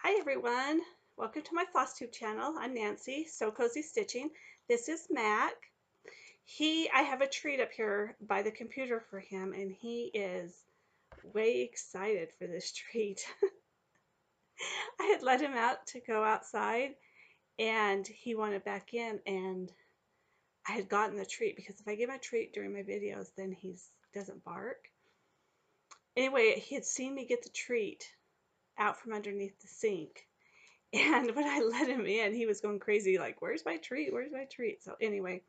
Hi everyone, welcome to my Flosstube channel. I'm Nancy, So Cozy Stitching. This is Mac. I have a treat up here by the computer for him, and he is way excited for this treat. I had let him out to go outside, and he wanted back in, and I had gotten the treat because if I give him a treat during my videos, then he doesn't bark. Anyway, he had seen me get the treat out from underneath the sink. And when I let him in, he was going crazy, like, where's my treat? Where's my treat? So anyway,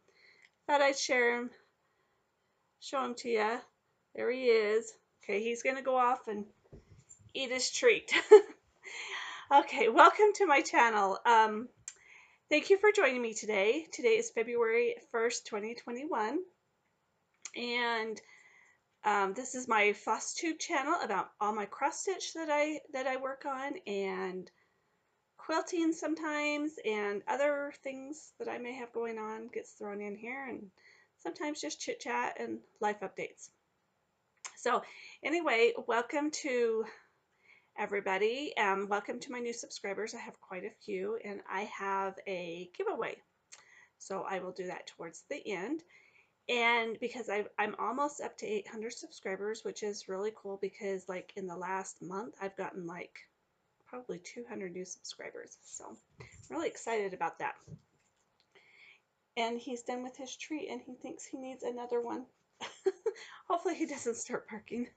thought I'd share him, show him to you. There he is. Okay, he's going to go off and eat his treat. Okay, welcome to my channel. Thank you for joining me today. Today is February 1st, 2021. And this is my Flosstube channel about all my cross stitch that I work on, and quilting sometimes, and other things that I may have going on gets thrown in here, and sometimes just chit chat and life updates. So anyway, welcome to everybody. Welcome to my new subscribers. I have quite a few, and I have a giveaway. So I will do that towards the end. And because I'm almost up to 800 subscribers, which is really cool because like in the last month, I've gotten like probably 200 new subscribers. So I'm really excited about that. And he's done with his treat and he thinks he needs another one. Hopefully he doesn't start barking.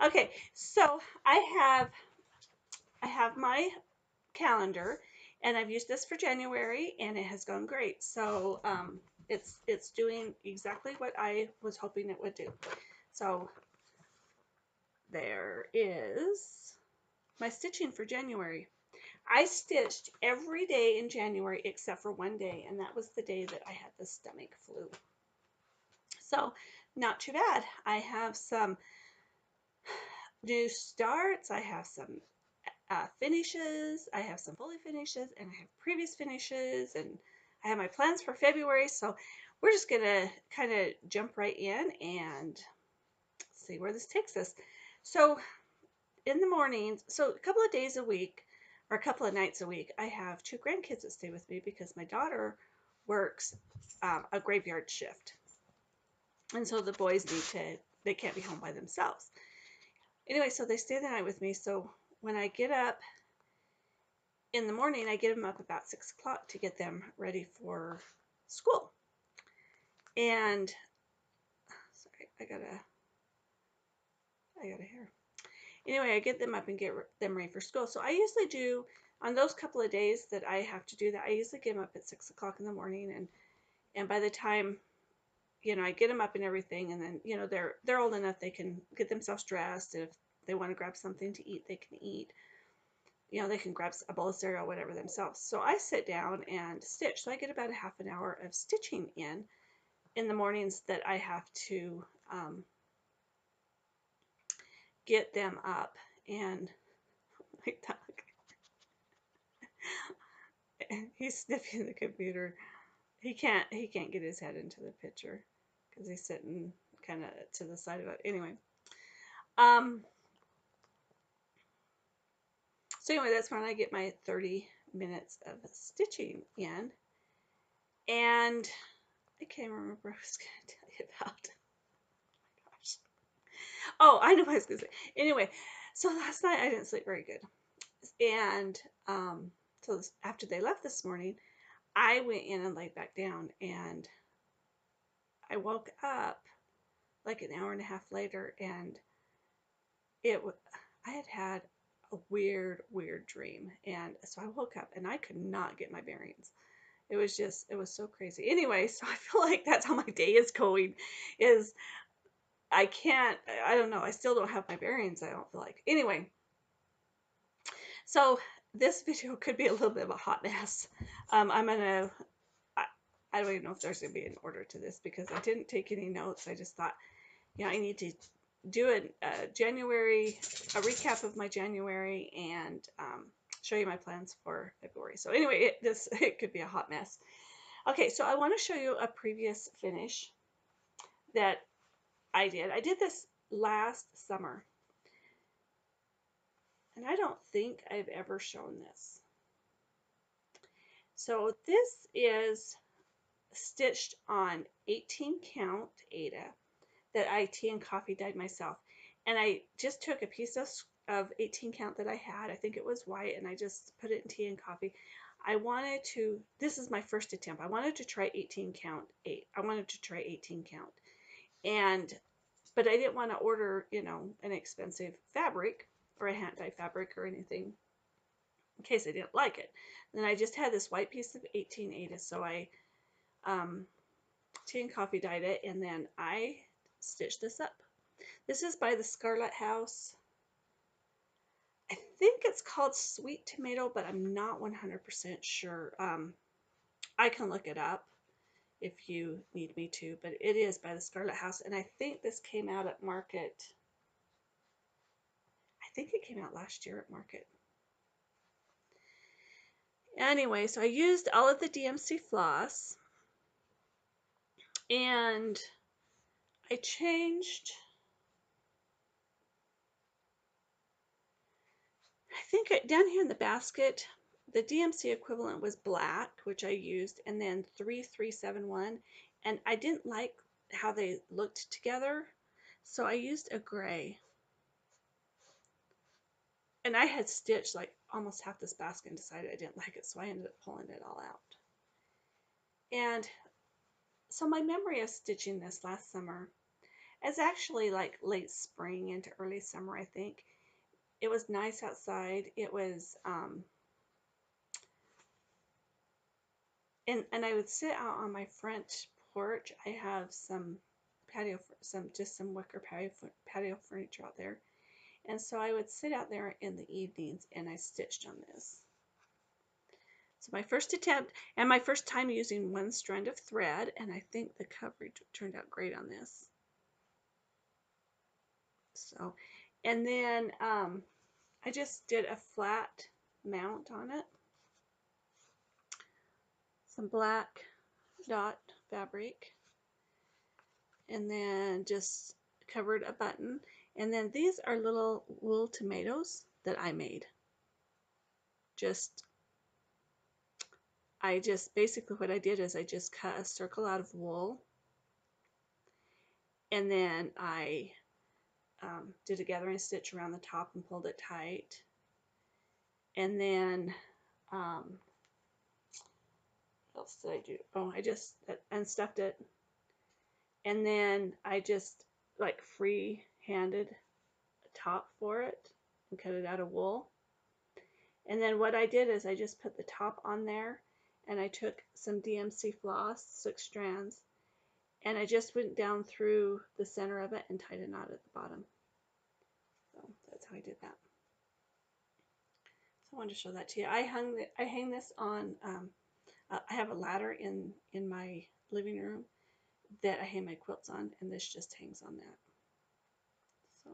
Okay, so I have my calendar, and I've used this for January, and it has gone great. So it's doing exactly what I was hoping it would do. So there is my stitching for January. I stitched every day in January except for one day, and that was the day that I had the stomach flu. So not too bad. I have some new starts. I have some finishes. I have some fully finishes, and I have previous finishes, and I have my plans for February. So we're just gonna kind of jump right in and see where this takes us. So in the mornings, so a couple of days a week or a couple of nights a week, I have two grandkids that stay with me because my daughter works a graveyard shift, and so the boys they can't be home by themselves. Anyway, so they stay the night with me. So when I get up in the morning, I get them up about 6 o'clock to get them ready for school. And sorry, I got a hair. Anyway, I get them up and get them ready for school. So I usually do, on those couple of days that I have to do that, I usually get them up at 6 o'clock in the morning, and by the time I get them up and everything, and then they're old enough they can get themselves dressed. If they want to grab something to eat, they can eat. They can grab a bowl of cereal, whatever themselves. So I sit down and stitch. So I get about a half an hour of stitching in the mornings that I have to get them up. And my dog, he's sniffing the computer. He can't get his head into the picture because he's sitting kind of to the side of it. Anyway, so anyway, that's when I get my 30 minutes of stitching in. And I can't remember what I was going to tell you about. Oh my gosh. Oh, I know what I was going to say. Anyway, so last night I didn't sleep very good. And so after they left this morning, I went in and laid back down, and I woke up like an hour and a half later, and I had a weird dream, and so I woke up and I could not get my bearings. It was so crazy. Anyway, so I feel like that's how my day is going. Is I don't know. I still don't have my bearings. I don't feel like. Anyway, so this video could be a little bit of a hot mess. I don't even know if there's going to be an order to this because I didn't take any notes. I just thought, I need to do a recap of my January, and show you my plans for February. So anyway, it could be a hot mess. Okay, so I want to show you a previous finish that I did. I did this last summer. And I don't think I've ever shown this. So this is stitched on 18 count Aida that I tea and coffee dyed myself. And I just took a piece of 18 count that I had. I think it was white, and I just put it in tea and coffee. I wanted to, this is my first attempt. I wanted to try 18 count 8. I wanted to try 18 count. But I didn't want to order, you know, an expensive fabric or a hand dye fabric or anything in case I didn't like it. And then I just had this white piece of 18 Aida, so I tea and coffee dyed it, and then I stitched this up. This is by the Scarlet House. I think it's called Sweet Tomato, but I'm not 100% sure. I can look it up if you need me to, but it is by the Scarlet House, and I think this came out at Market. I think it came out last year at Market. Anyway, so I used all of the DMC floss, and I changed, I think down here in the basket, the DMC equivalent was black, which I used, and then 3371, and I didn't like how they looked together, so I used a gray. And I had stitched like almost half this basket and decided I didn't like it, so I ended up pulling it all out. And so my memory of stitching this last summer is actually like late spring into early summer, I think. It was nice outside. It was, and I would sit out on my front porch. I have some patio, some wicker patio furniture out there. And so I would sit out there in the evenings and I stitched on this. So my first attempt and my first time using one strand of thread, and I think the coverage turned out great on this. So, and then I just did a flat mount on it. Some black dot fabric, and then just covered a button. And then these are little wool tomatoes that I made. Basically what I did is I just cut a circle out of wool, and then I did a gathering stitch around the top and pulled it tight. And then what else did I do? Oh, I just unstuffed it, and then I just like free-handed a top for it and cut it out of wool. And then what I did is I just put the top on there, and I took some DMC floss, 6 strands, and I just went down through the center of it and tied a knot at the bottom. So that's how I did that. So I wanted to show that to you. I hang this on, I have a ladder in my living room that I hang my quilts on, and this just hangs on that. So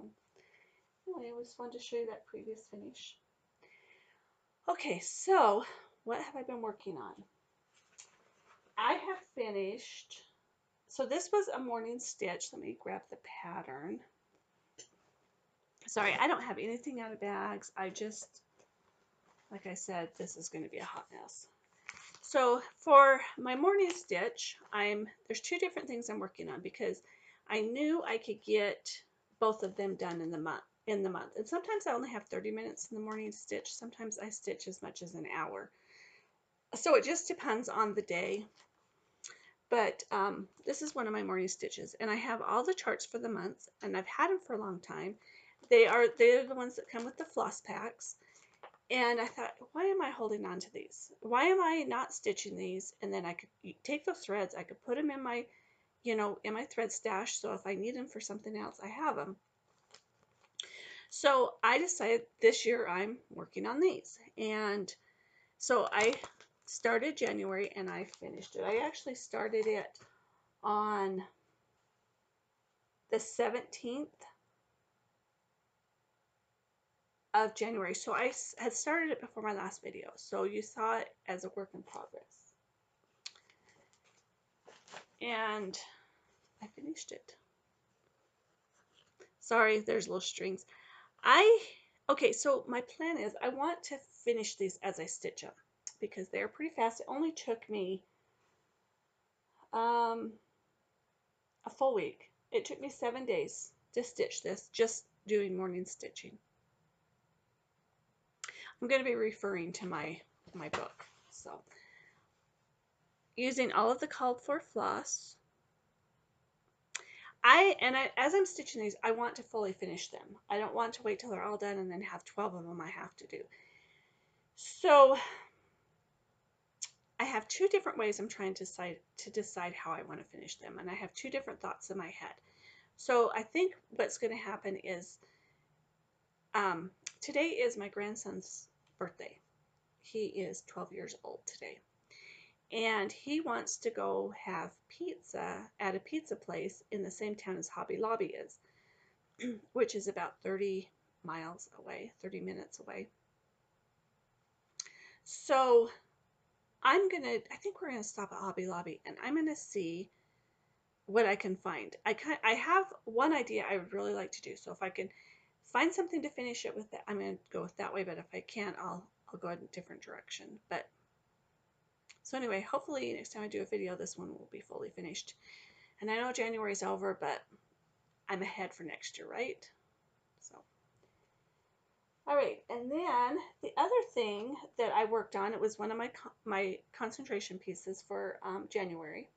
anyway, I just wanted to show you that previous finish. Okay, so what have I been working on? I have finished, so this was a morning stitch. Let me grab the pattern. Sorry, I don't have anything out of bags. I just, like I said, this is going to be a hot mess. So for my morning stitch, there's 2 different things I'm working on because I knew I could get both of them done in the month. And sometimes I only have 30 minutes in the morning to stitch. Sometimes I stitch as much as an hour. So it just depends on the day. But this is one of my morning stitches, and I have all the charts for the months, and I've had them for a long time. They're the ones that come with the floss packs. And I thought, why am I holding on to these? Why am I not stitching these? And then I could take those threads, I could put them in my, in my thread stash, so if I need them for something else, I have them. So I decided this year I'm working on these. And so I started January and I finished it. I actually started it on the 17th of January. So I had started it before my last video. So you saw it as a work in progress. And I finished it. Sorry, there's little strings. Okay, so my plan is I want to finish these as I stitch them because they're pretty fast. It only took me a full week. It took me 7 days to stitch this, just doing morning stitching. I'm going to be referring to my book. So, using all of the called for floss. As I'm stitching these, I want to fully finish them. I don't want to wait till they're all done and then have 12 of them I have to do. So I have two different ways I'm trying to decide how I want to finish them, and I have two different thoughts in my head. So I think what's going to happen is um, today is my grandson's birthday. He is 12 years old today, and he wants to go have pizza at a pizza place in the same town as Hobby Lobby is, which is about 30 miles away, 30 minutes away. So I think we're gonna stop at Hobby Lobby and I'm gonna see what I can find. I have one idea I would really like to do. So if I can find something to finish it with, that I'm gonna go with that way. But if I can't, I'll go in a different direction. But so anyway, hopefully next time I do a video, this one will be fully finished. And I know January's over, but I'm ahead for next year, right? So. All right, and then the other thing that I worked on, it was one of my concentration pieces for January,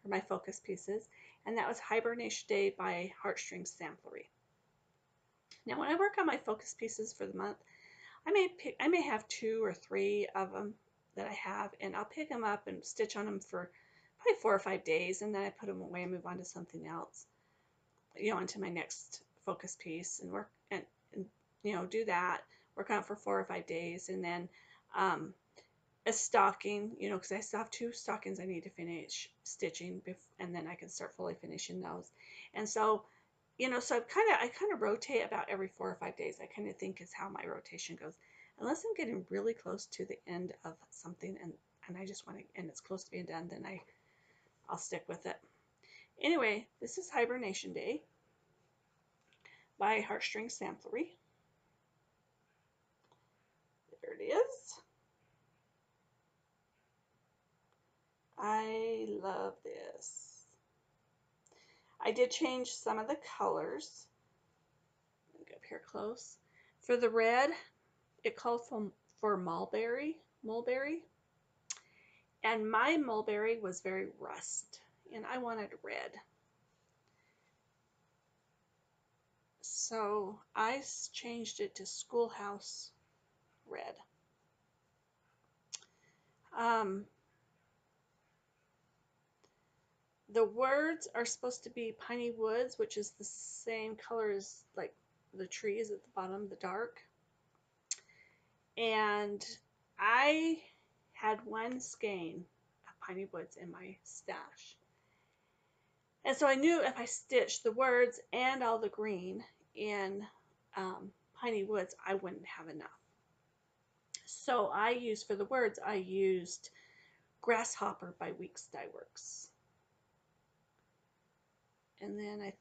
or my focus pieces, and that was Hibernation Day by Heartstrings Samplery. Now, when I work on my focus pieces for the month, I may have 2 or 3 of them that I have, and I'll pick them up and stitch on them for probably 4 or 5 days, and then I put them away and move on to something else, onto my next focus piece, and work and do that, work on it for 4 or 5 days, and then a stocking, because I still have 2 stockings I need to finish stitching, and then I can start fully finishing those. And so, so I kind of rotate about every 4 or 5 days. I kind of think is how my rotation goes, unless I'm getting really close to the end of something, and I just want to, and it's close to being done, then I'll stick with it. Anyway, this is Hibernation Day by Heartstrings Samplery. There it is. I love this. I did change some of the colors. Let me get up here close. For the red, it called for mulberry, and my mulberry was very rust, and I wanted red. So I changed it to schoolhouse red. The words are supposed to be piney woods, which is the same color as like the trees at the bottom, the dark. And I had one skein of piney woods in my stash. And so I knew if I stitched the words and all the green in piney woods, I wouldn't have enough. So for the words, I used Grasshopper by Weeks Dye Works. And then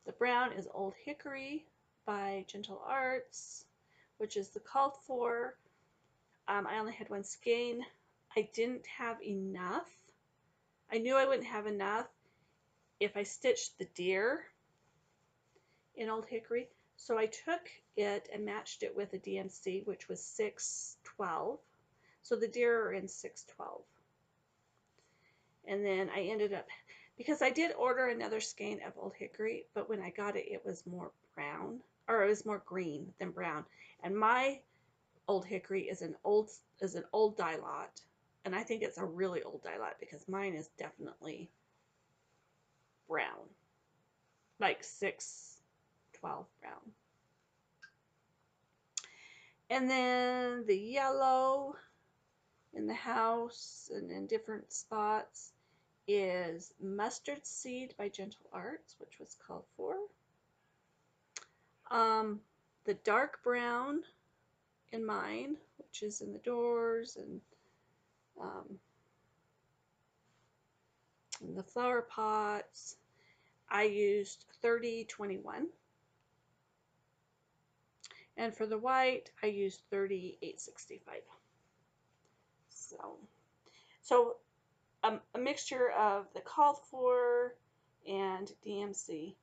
the brown is Old Hickory by Gentle Arts, which is the called for. I only had one skein. I didn't have enough. I knew I wouldn't have enough if I stitched the deer in Old Hickory. So I took it and matched it with a DMC, which was 612. So the deer are in 612. And then I ended up, because I did order another skein of Old Hickory, but when I got it, it was more brown, or it was more green than brown. And my Old Hickory is an old dye lot, and I think it's a really old dye lot because mine is definitely brown, like 612 brown. And then the yellow in the house and in different spots is Mustard Seed by Gentle Arts, which was called for. The dark brown in mine, which is in the doors and in the flower pots, I used 3021. And for the white, I used 3865. So a mixture of the called for and DMC,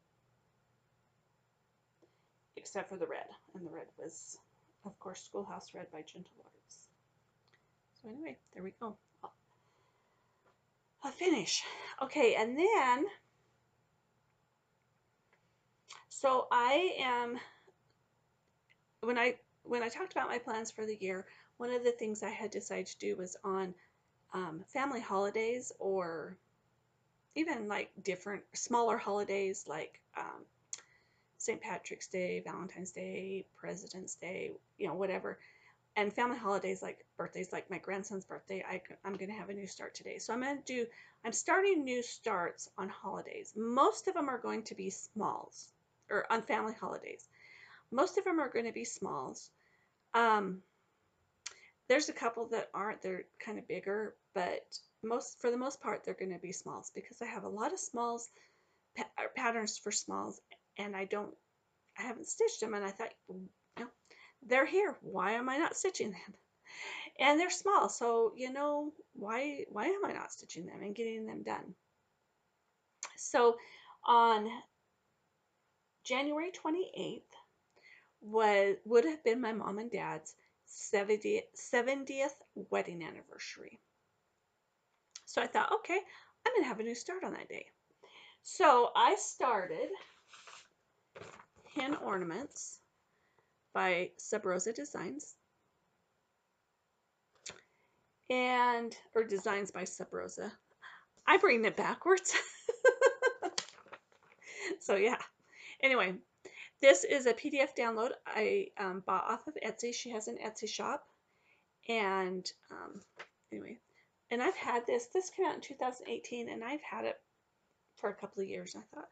except for the red. And the red was, of course, Schoolhouse Red by Gentle Waters. So anyway, there we go. A finish. Okay, and then, so I am, when I talked about my plans for the year, one of the things I had decided to do was on family holidays, or even like different smaller holidays like St. Patrick's Day, Valentine's Day, President's Day, whatever. And family holidays like birthdays, like my grandson's birthday, I'm going to have a new start today. So I'm starting new starts on holidays. Most of them are going to be smalls, or on family holidays. Most of them are going to be smalls. There's a couple that aren't, they're kind of bigger, but for the most part, they're going to be smalls because I have a lot of smalls, patterns for smalls, and I haven't stitched them, and I thought, they're here. Why am I not stitching them? And they're small, so why am I not stitching them and getting them done? So on January 28th would have been my mom and dad's 70th wedding anniversary. So I thought, okay, I'm going to have a new start on that day. So I started Hen Ornaments by Sub Rosa Designs, or Designs by Sub Rosa. I bring it backwards. So yeah. Anyway, this is a PDF download I bought off of Etsy. She has an Etsy shop. And anyway, and I've had this. This came out in 2018, and I've had it for a couple of years. And I thought,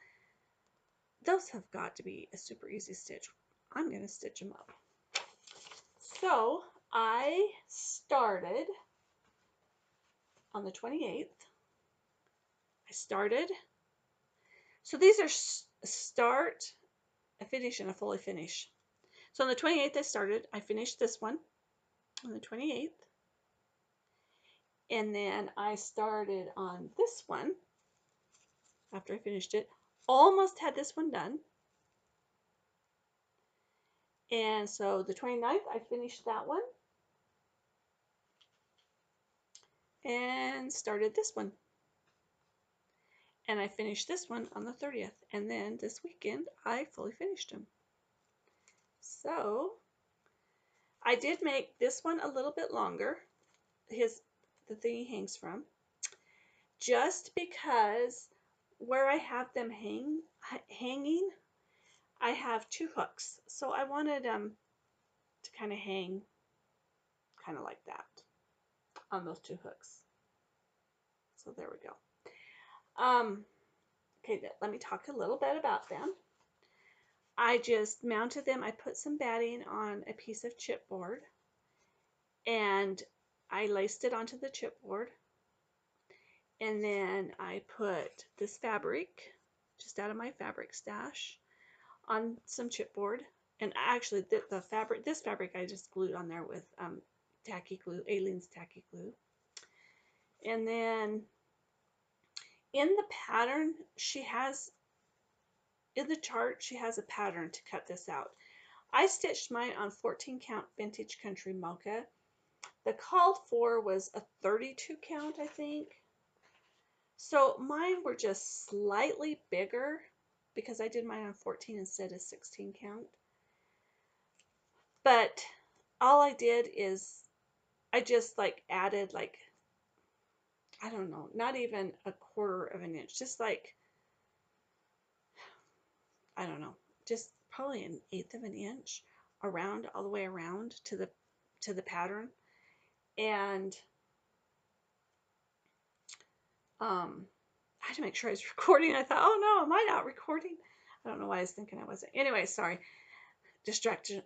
those have got to be a super easy stitch. I'm going to stitch them up. So I started on the 28th. So these are start, a finish, and a fully finish. So on the 28th I finished this one on the 28th. And then I started on this one after I finished it. Almost had this one done. And so the 29th, I finished that one. And started this one. And I finished this one on the 30th. And then this weekend, I fully finished them. So I did make this one a little bit longer. The thing he hangs from. Just because where I have them hanging, I have 2 hooks. So I wanted them to kind of hang kind of like that on those 2 hooks. So there we go. Okay, let me talk a little bit about them. I just mounted them. I put some batting on a piece of chipboard, and I laced it onto the chipboard. And then I put this fabric, just out of my fabric stash, on some chipboard. And actually, this fabric I just glued on there with tacky glue, Aleene's tacky glue. And then in the pattern, in the chart, she has a pattern to cut this out. I stitched mine on 14 count vintage country mocha. The called for was a 32 count, I think. So mine were just slightly bigger because I did mine on 14 instead of 16 count. But all I did is I just added I don't know, not even a quarter of an inch, just I don't know, just probably an eighth of an inch around, all the way around to the pattern. And I had to make sure I was recording. I thought, oh no, am I not recording? I don't know why I was thinking I wasn't. Anyway, sorry. Distraction.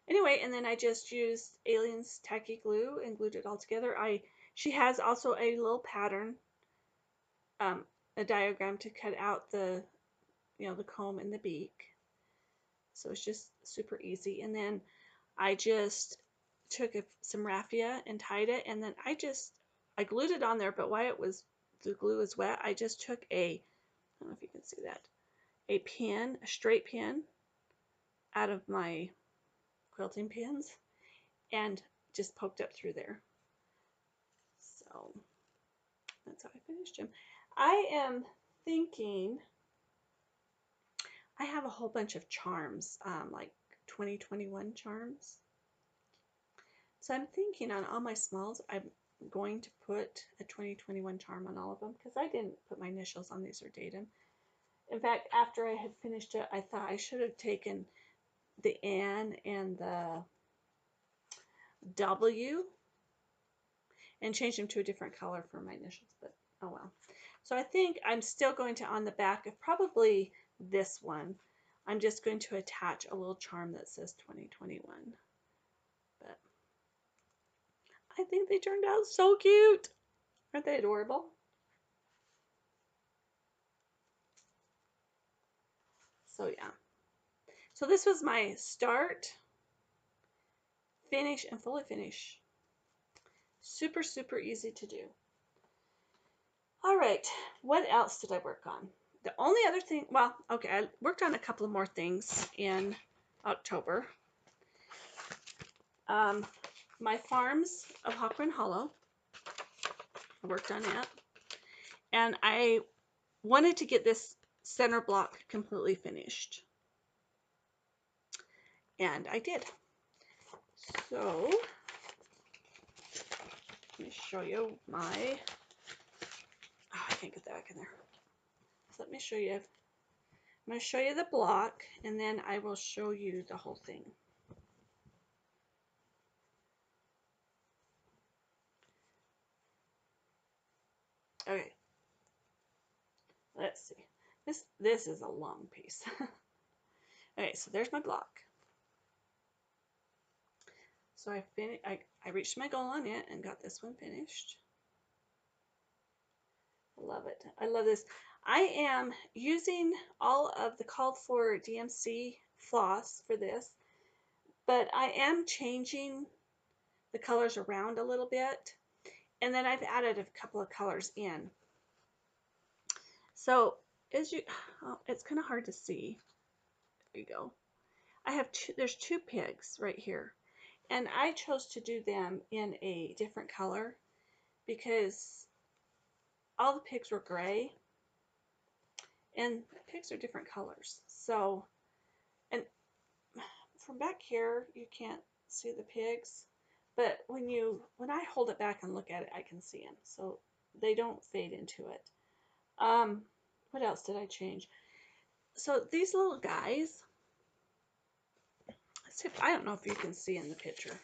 Anyway, and then I just used Aleene's tacky glue and glued it all together. She has also a little pattern, a diagram to cut out the comb and the beak. So it's just super easy. And then I just took some raffia and tied it, and then I glued it on there, but while the glue was wet, I just took I don't know if you can see that, a straight pin out of my quilting pins and just poked up through there. So that's how I finished him. I am thinking, I have a whole bunch of charms, like 2021 charms. So I'm thinking on all my smalls, I'm going to put a 2021 charm on all of them, because I didn't put my initials on these or date them. In fact, after I had finished it, I thought I should have taken the N and the W and changed them to a different color for my initials, but oh well. So I think I'm still going to, on the back of probably this one, I'm just going to attach a little charm that says 2021. But I think they turned out so cute. Aren't they adorable? So yeah. So this was my start, finish, and fully finish. Super, super easy to do. All right, what else did I work on? The only other thing, well, okay, I worked on a couple of more things in October. My Farms of Hawkman Hollow, I worked on that. And I wanted to get this center block completely finished. And I did. So, let me show you my, oh, I can't get that back in there. So let me show you. I'm going to show you the block, and then I will show you the whole thing. Okay. Let's see. This is a long piece. Okay, so there's my block. So I reached my goal on it and got this one finished. Love it. I love this. I am using all of the called for DMC floss for this, but I am changing the colors around a little bit, and then I've added a couple of colors in. So as you, oh, it's kind of hard to see. There you go. There's two pigs right here, and I chose to do them in a different color because all the pigs were gray, and pigs are different colors. So, and from back here you can't see the pigs, but when I hold it back and look at it, I can see them, so they don't fade into it. What else did I change? So these little guys, I don't know if you can see in the picture.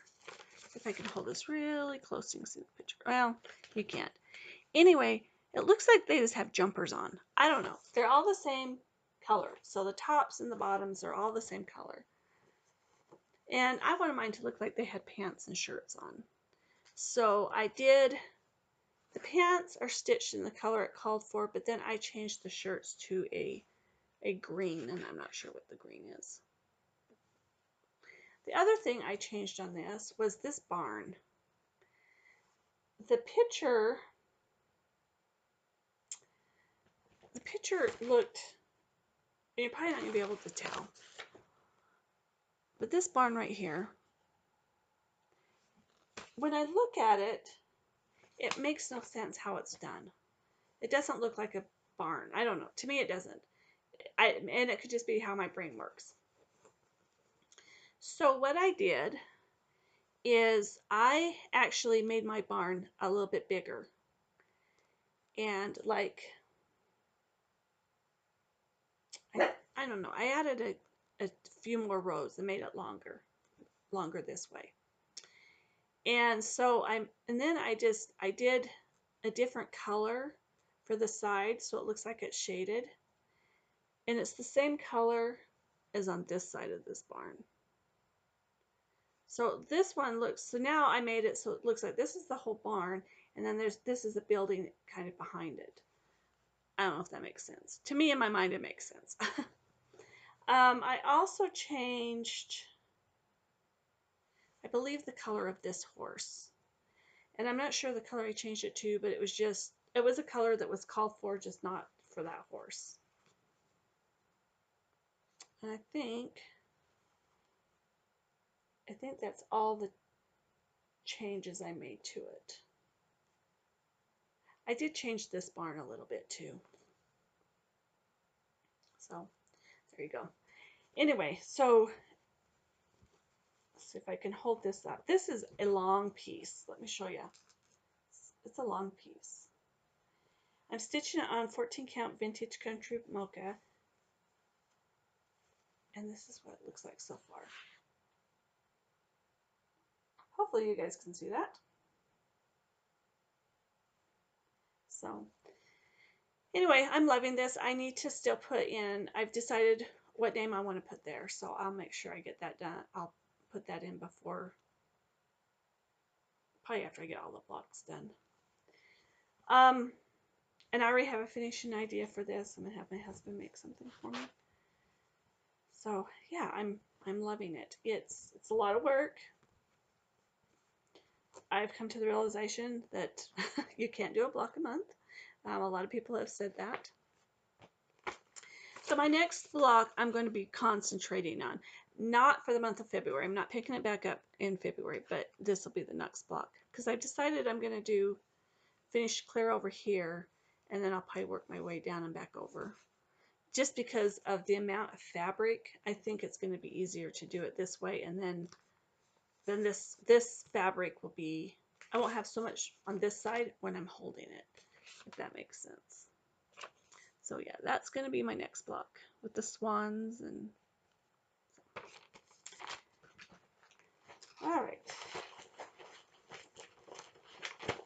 If I can hold this really close, you can see the picture. Well, you can't. Anyway, it looks like they just have jumpers on. I don't know. They're all the same color. So the tops and the bottoms are all the same color. And I wanted mine to look like they had pants and shirts on. So I did, the pants are stitched in the color it called for, but then I changed the shirts to a green, and I'm not sure what the green is. The other thing I changed on this was this barn. The picture looked, you're probably not going to be able to tell, but this barn right here, when I look at it, it makes no sense how it's done. It doesn't look like a barn. I don't know. To me, it doesn't. And it could just be how my brain works. So what I did is I actually made my barn a little bit bigger. And like, I don't know, I added a few more rows and made it longer this way. And so then I did a different color for the side so it looks like it's shaded. And it's the same color as on this side of this barn. So this one looks, so now I made it so it looks like this is the whole barn, and then this is a building kind of behind it. I don't know if that makes sense. To me, in my mind, it makes sense. I also changed, I believe, the color of this horse. And I'm not sure the color I changed it to, but it was a color that was called for, just not for that horse. And I think that's all the changes I made to it. I did change this barn a little bit too. So there you go. Anyway, so let's see if I can hold this up. This is a long piece. Let me show you. It's a long piece. I'm stitching it on 14 count vintage country mocha. And this is what it looks like so far. Hopefully you guys can see that. So anyway, I'm loving this. I need to still put in, I've decided what name I want to put there. So I'll make sure I get that done. I'll put that in before, probably after I get all the blocks done. And I already have a finishing idea for this. I'm gonna have my husband make something for me. So yeah, I'm loving it. It's a lot of work. I've come to the realization that you can't do a block a month. A lot of people have said that. So my next block I'm going to be concentrating on, not for the month of February. I'm not picking it back up in February, but this will be the next block because I've decided I'm going to finish clear over here, and then I'll probably work my way down and back over. Just because of the amount of fabric, I think it's going to be easier to do it this way, and then this fabric will be, I won't have so much on this side when I'm holding it, if that makes sense. So yeah, that's going to be my next block with the swans. And all right.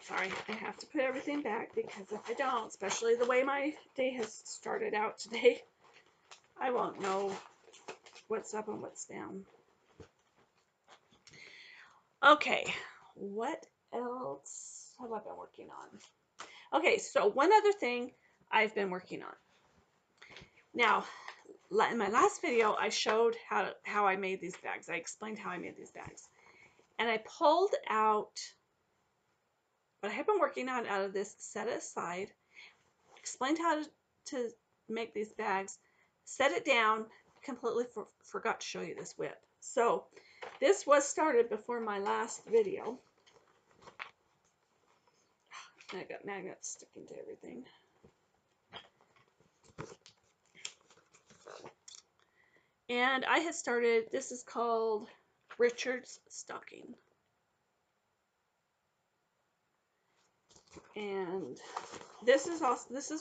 Sorry, I have to put everything back because if I don't, especially the way my day has started out today, I won't know what's up and what's down. Okay, what else have I been working on? Okay, so one other thing I've been working on. Now, in my last video, I showed how I made these bags. I explained how I made these bags. And I pulled out what I had been working on out of this, set it aside, explained how to make these bags, set it down, completely forgot to show you this whip. So this was started before my last video. I got magnets sticking to everything. And I had started, this is called Richard's Stocking. And this is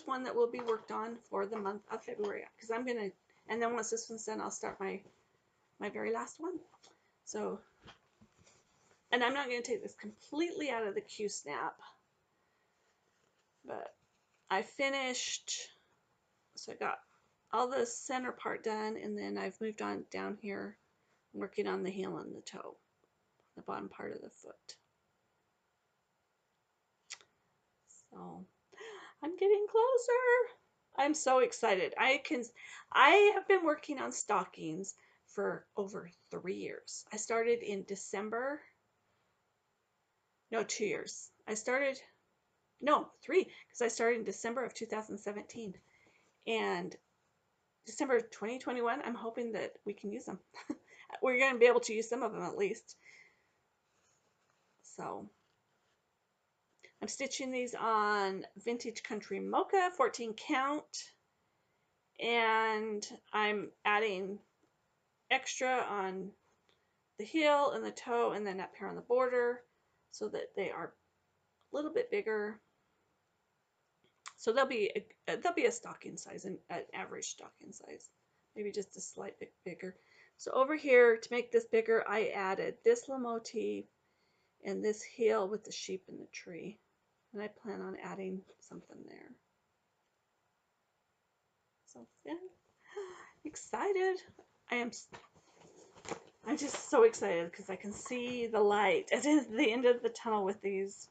one that will be worked on for the month of February, because I'm gonna, and then once this one's done, I'll start my very last one. So, and I'm not going to take this completely out of the Q-snap, but I finished, so I got all the center part done, and then I've moved on down here, working on the heel and the toe, the bottom part of the foot. So I'm getting closer. I'm so excited. I have been working on stockings for over 3 years. I started in December. No, 2 years. No, 3, because I started in December of 2017. And December 2021, I'm hoping that we can use them. We're going to be able to use some of them at least. So I'm stitching these on Vintage Country Mocha, 14 count. And I'm adding extra on the heel and the toe, and then up here on the border, so that they are a little bit bigger. So they'll be a stocking size, an average stocking size, maybe just a slight bit bigger. So over here, to make this bigger, I added this little motif and this heel with the sheep and the tree, and I plan on adding something there. So yeah, excited. I'm just so excited because I can see the light at the end of the tunnel with these.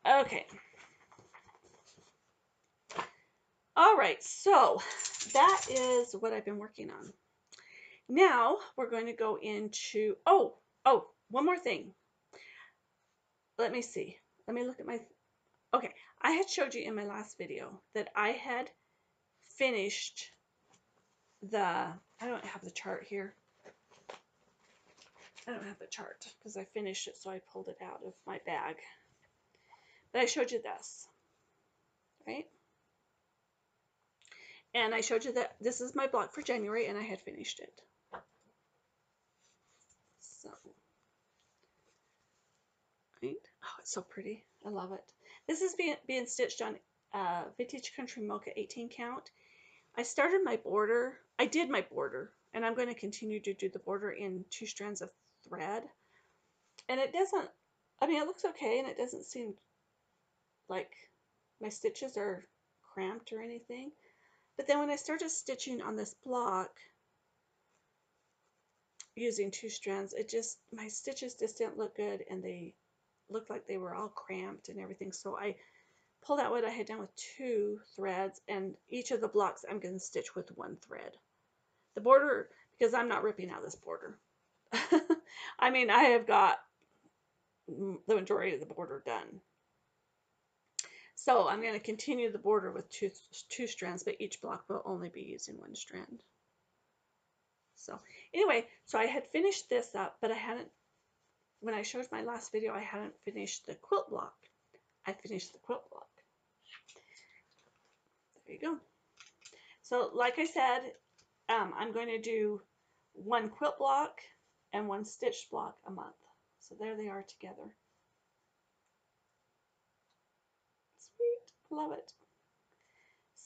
Okay. All right, so that is what I've been working on. Now we're going to go into, oh, one more thing. Let me see. Let me look at my, okay. I had showed you in my last video that I had finished the, I don't have the chart here. I don't have the chart because I finished it, so I pulled it out of my bag. But I showed you this, right? And I showed you that this is my block for January, and I had finished it. So, right? Oh, it's so pretty. I love it. This is being stitched on Vintage Country Mocha 18 count. I started my border. I did my border, and I'm going to continue to do the border in 2 strands of thread. And it doesn't, I mean, it looks okay, and it doesn't seem like my stitches are cramped or anything. But then when I started stitching on this block using 2 strands, my stitches just didn't look good, and they looked like they were all cramped and everything. So I pulled out what I had done with 2 threads, and each of the blocks I'm going to stitch with 1 thread. The border, because I'm not ripping out this border. I mean, I have got the majority of the border done. So I'm going to continue the border with two strands, but each block will only be using 1 strand. So anyway, so I had finished this up, but I hadn't, when I showed my last video, I hadn't finished the quilt block. I finished the quilt block. There you go. So like I said, I'm going to do 1 quilt block and 1 stitch block a month. So there they are together. Sweet, love it.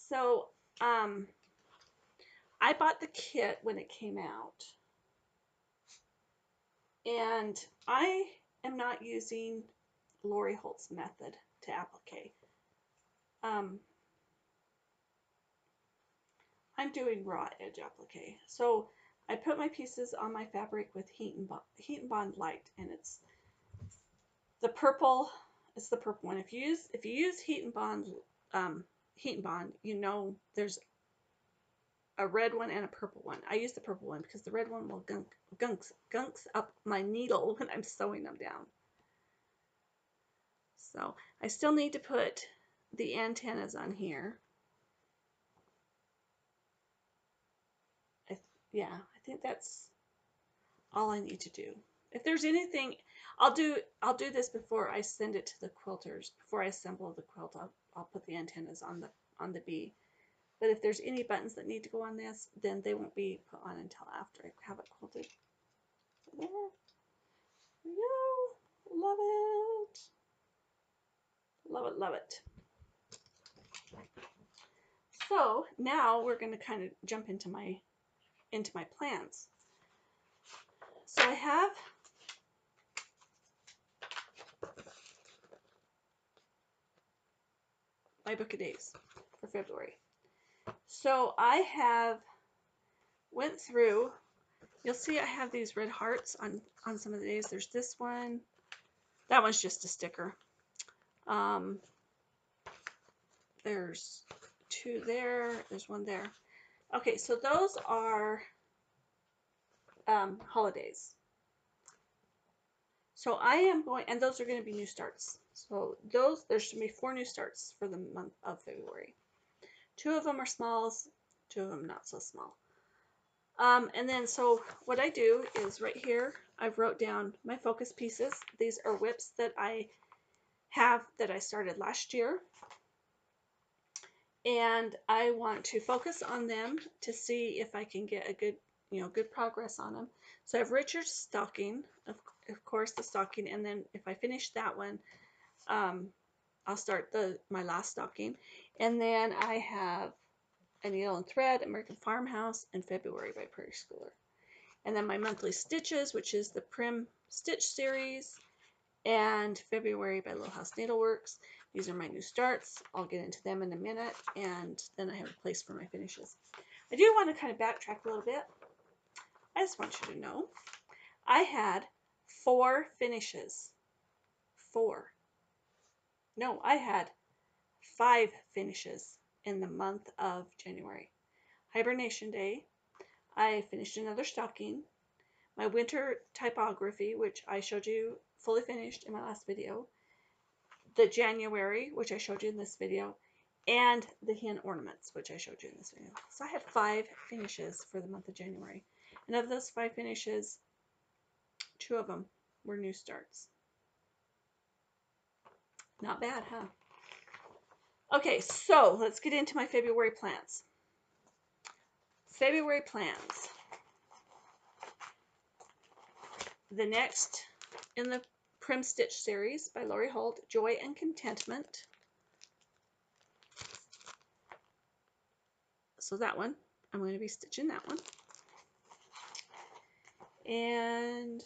So I bought the kit when it came out, and I am not using Lori Holt's method to applique. I'm doing raw edge applique. So I put my pieces on my fabric with Heat and Bond Light, and it's the purple. It's the purple one. If you use Heat and Bond, you know there's a red one and a purple one. I use the purple one because the red one will gunks up my needle when I'm sewing them down. So I still need to put the antennas on here. Yeah, I think that's all I need to do. If there's anything, I'll do this before I send it to the quilters. Before I assemble the quilt, I'll put the antennas on the bee. But if there's any buttons that need to go on this, then they won't be put on until after I have it quilted. So there we go. Love it. Love it, love it. So now we're going to kind of jump into my plans. So I have my book of days for February. So I have went through, you'll see I have these red hearts on some of the days. There's this one. That one's just a sticker. There's 2 there. There's 1 there. Okay, so those are holidays. So I am going, and those are going to be new starts. So there should be 4 new starts for the month of February. 2 of them are smalls, 2 of them not so small. And then so what I do is right here, I've wrote down my focus pieces. These are whips that I have that I started last year. And I want to focus on them to see if I can get a good progress on them. So I have Richard's stocking, of course, the stocking, and then if I finish that one, I'll start my last stocking. And then I have A Needle and Thread, American Farmhouse, and February by Preschooler. And then my monthly stitches, which is the Prim Stitch series, and February by Little House Needleworks. These are my new starts. I'll get into them in a minute, and then I have a place for my finishes. I do want to kind of backtrack a little bit. I just want you to know I had 4 finishes. 4. No, I had 5 finishes in the month of January. Hibernation Day. I finished another stocking. My winter typography, which I showed you fully finished in my last video. The January, which I showed you in this video. And the hen ornaments, which I showed you in this video. So I had 5 finishes for the month of January. And of those 5 finishes, 2 of them were new starts. Not bad, huh? Okay, so let's get into my February plans. February plans. The next in the Prim Stitch series by Lori Holt, Joy and Contentment. So that one, I'm going to be stitching that one. And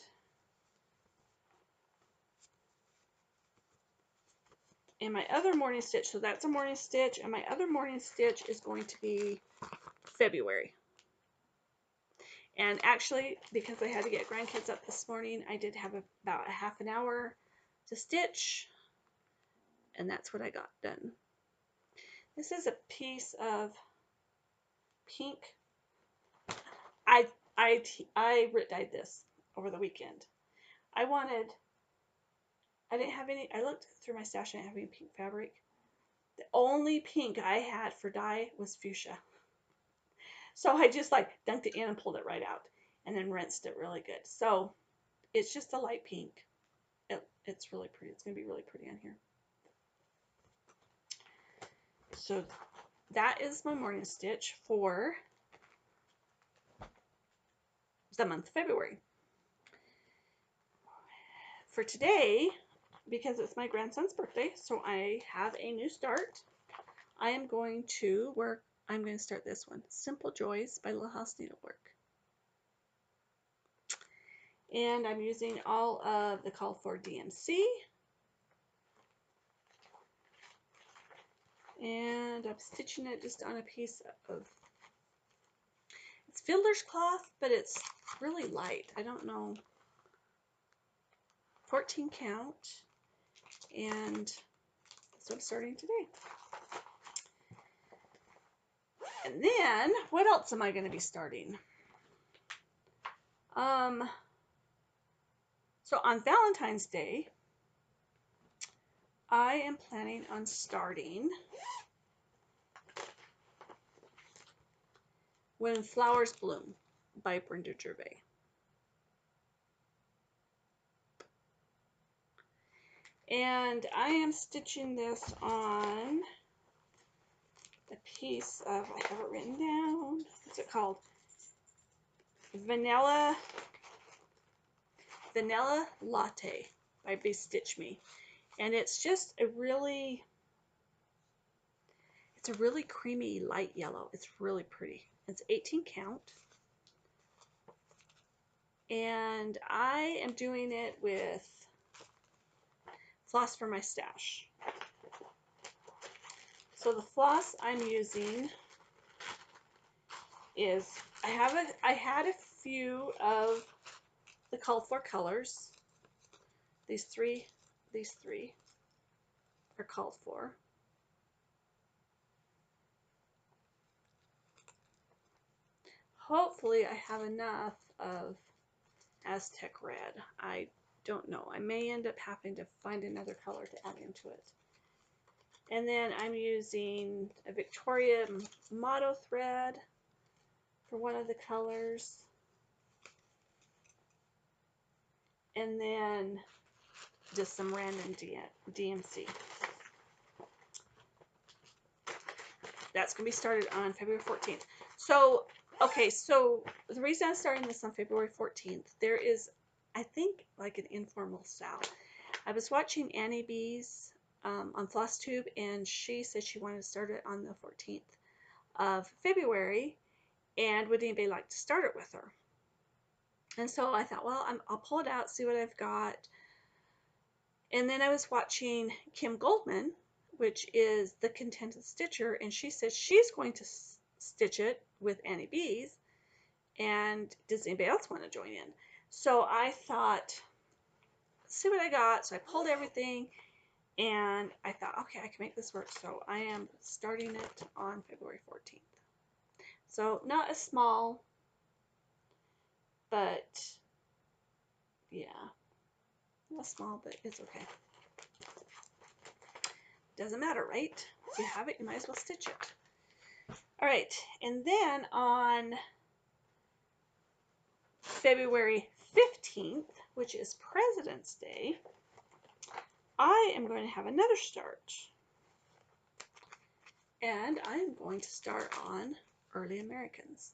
my other morning stitch, so that's a morning stitch, and my other morning stitch is going to be February. And actually, because I had to get grandkids up this morning, I did have about a half an hour to stitch, and that's what I got done. This is a piece of pink. I dyed this over the weekend. I didn't have any, I looked through my stash, I didn't have any pink fabric. The only pink I had for dye was fuchsia. So I just like dunked it in and pulled it right out and then rinsed it really good. So it's just a light pink. It's really pretty. It's going to be really pretty on here. So that is my morning stitch for the month of February. For today, because it's my grandson's birthday, so I have a new start. I am going to start this one, Simple Joys by Little House Needlework. And I'm using all of the called for DMC. And I'm stitching it just on a piece of, it's fiddler's cloth, but it's really light. I don't know, 14 count. And so I'm starting today. And then, what else am I going to be starting? So on Valentine's Day, I am planning on starting When Flowers Bloom by Brenda Gervais. And I am stitching this on a piece of, I have it written down, what's it called? Vanilla Latte by Stitch Me. And it's just a really creamy light yellow. It's really pretty. It's 18 count. And I am doing it with floss for my stash. So the floss I'm using is, I had a few of the called for colors. These three are called for. Hopefully I have enough of Aztec Red. I don't know. I may end up having to find another color to add into it. And then I'm using a Victoria Motto thread for one of the colors. And then just some random DMC. That's going to be started on February 14th. So, okay, so the reason I'm starting this on February 14th, there is, I think, like an informal style. I was watching Annie B's on Flosstube, and she said she wanted to start it on the 14th of February, and would anybody like to start it with her? And so I thought, well, I'll pull it out, see what I've got. And then I was watching Kim Goldman, which is the Contented Stitcher, and she says she's going to stitch it with Annie B's, and does anybody else want to join in? So I thought, let's see what I got. So I pulled everything, and I thought, okay, I can make this work. So I am starting it on February 14th. So not as small, but yeah, not small, but it's okay. Doesn't matter, right? If you have it, you might as well stitch it. All right, and then on February 15th, which is President's Day, I am going to have another start. And I am going to start on early Americans.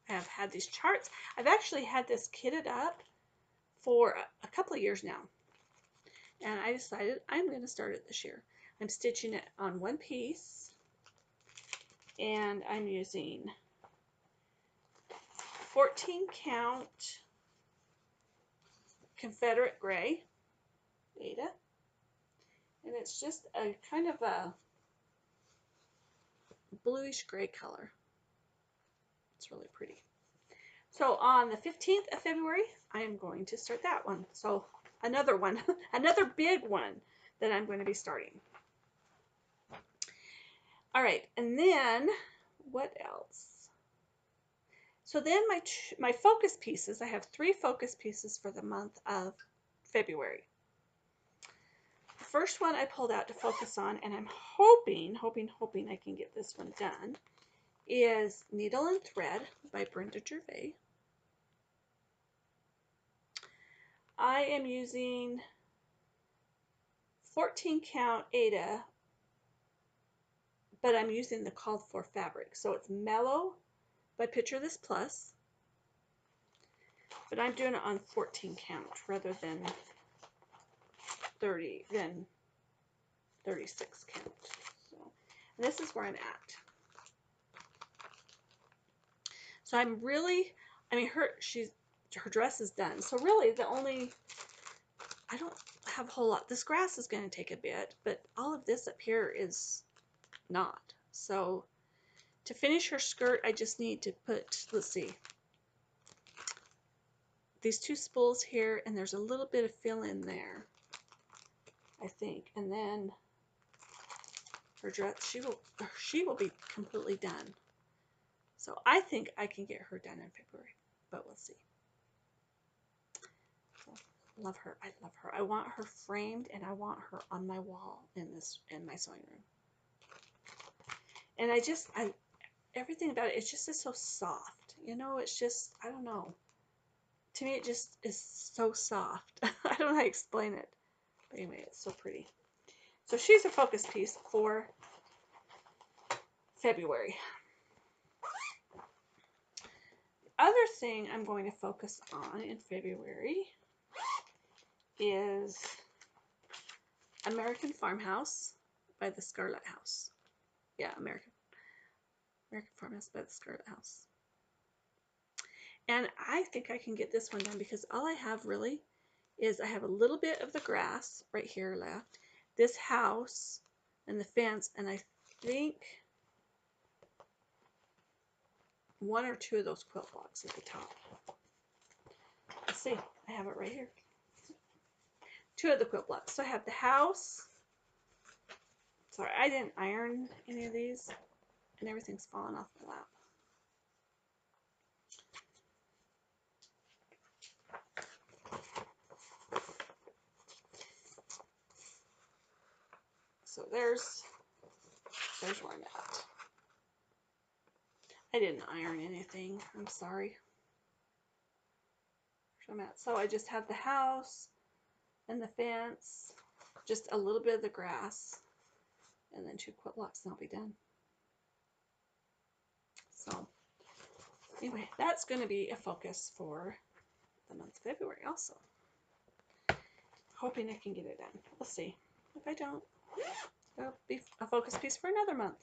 I have had these charts. I've actually had this kitted up for a couple of years now. And I decided I'm going to start it this year. I'm stitching it on one piece. And I'm using 14 count Confederate gray, Beta. And it's just a kind of a bluish gray color. It's really pretty. So on the 15th of February, I am going to start that one. So another one, another big one that I'm going to be starting. All right, and then what else? So then my focus pieces, I have 3 focus pieces for the month of February. The first one I pulled out to focus on, and I'm hoping I can get this one done, is Needle and Thread by Brenda Gervais. I am using 14 count Ada, but I'm using the called for fabric. So it's Mellow by Picture This Plus, but I'm doing it on 14 count rather than 36 count. So, and this is where I'm at. So I'm really, I mean, her dress is done. So really I don't have a whole lot. This grass is going to take a bit, but all of this up here is not. So to finish her skirt, I just need to put, let's see, these 2 spools here, and there's a little bit of fill in there, I think. And then her dress, she will be completely done. So I think I can get her done in February, but we'll see. So, love her. I love her. I want her framed, and I want her on my wall in my sewing room. And everything about it, it just is so soft. You know, it's just, I don't know. To me, it just is so soft. I don't know how to explain it. But anyway, it's so pretty. So she's a focus piece for February. The other thing I'm going to focus on in February is American Farmhouse by the Scarlet House. Yeah, American Farmhouse by the Scarlet House. And I think I can get this one done because all I have really is I have a little bit of the grass right here left, this house and the fence, and I think 1 or 2 of those quilt blocks at the top. Let's see, I have it right here. 2 of the quilt blocks. So I have the house. Sorry, I didn't iron any of these, and everything's falling off my lap. So there's where I'm at. I didn't iron anything. I'm sorry. I'm at. So I just have the house and the fence, just a little bit of the grass, and then 2 quilt blocks, and I'll be done. So anyway, that's going to be a focus for the month of February also. Hoping I can get it done. We'll see. If I don't, it'll be a focus piece for another month.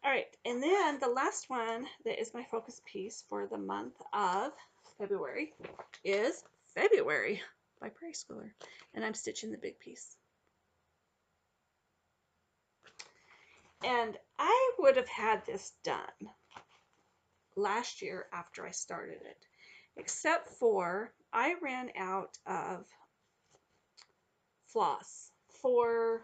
All right, and then the last one that is my focus piece for the month of February is February by Preschooler, and I'm stitching the big piece. And I would have had this done last year after I started it, except for I ran out of floss for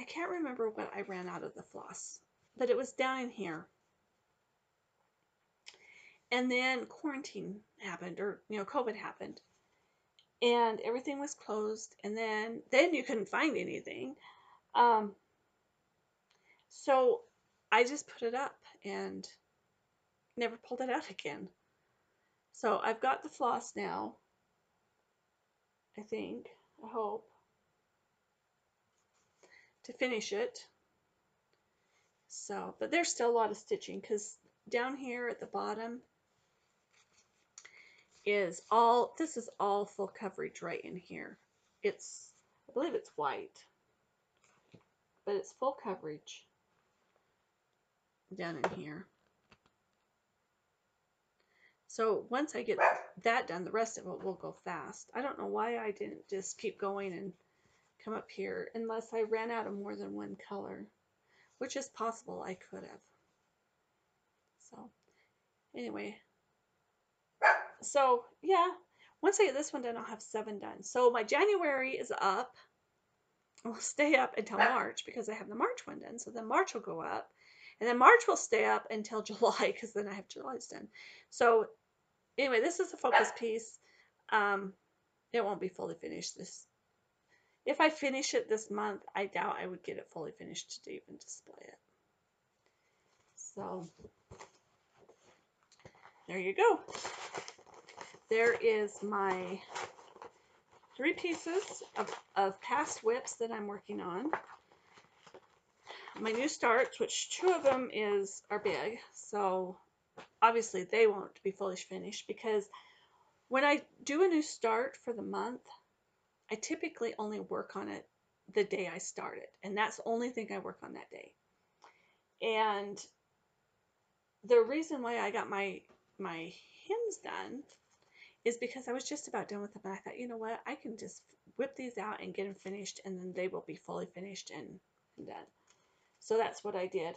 I can't remember what I ran out of the floss, but it was down in here. And then quarantine happened, or COVID happened, and everything was closed, and then you couldn't find anything. Um, so I just put it up and never pulled it out again. So I've got the floss now, I think, I hope, to finish it. So, but there's still a lot of stitching because down here at the bottom is this is all full coverage right in here. I believe it's white, but it's full coverage down in here. So once I get that done, the rest of it will go fast. I don't know why I didn't just keep going and come up here unless I ran out of more than one color, which is possible. I could have. So anyway, so yeah, once I get this one done, I'll have 7 done. So my January is up. Will stay up until March because I have the March one done. So then March will go up, and then March will stay up until July because then I have July's done. So anyway, this is a focus piece. It won't be fully finished if I finish it this month, I doubt I would get it fully finished to even display it. So there you go. There is my 3 pieces of past whips that I'm working on. My new starts, which 2 of them are big, so obviously they won't be fully finished because when I do a new start for the month, I typically only work on it the day I start it, and that's the only thing I work on that day. And the reason why I got my hems done is because I was just about done with them, and I thought, you know what, I can just whip these out and get them finished, and then they will be fully finished and done. So that's what I did,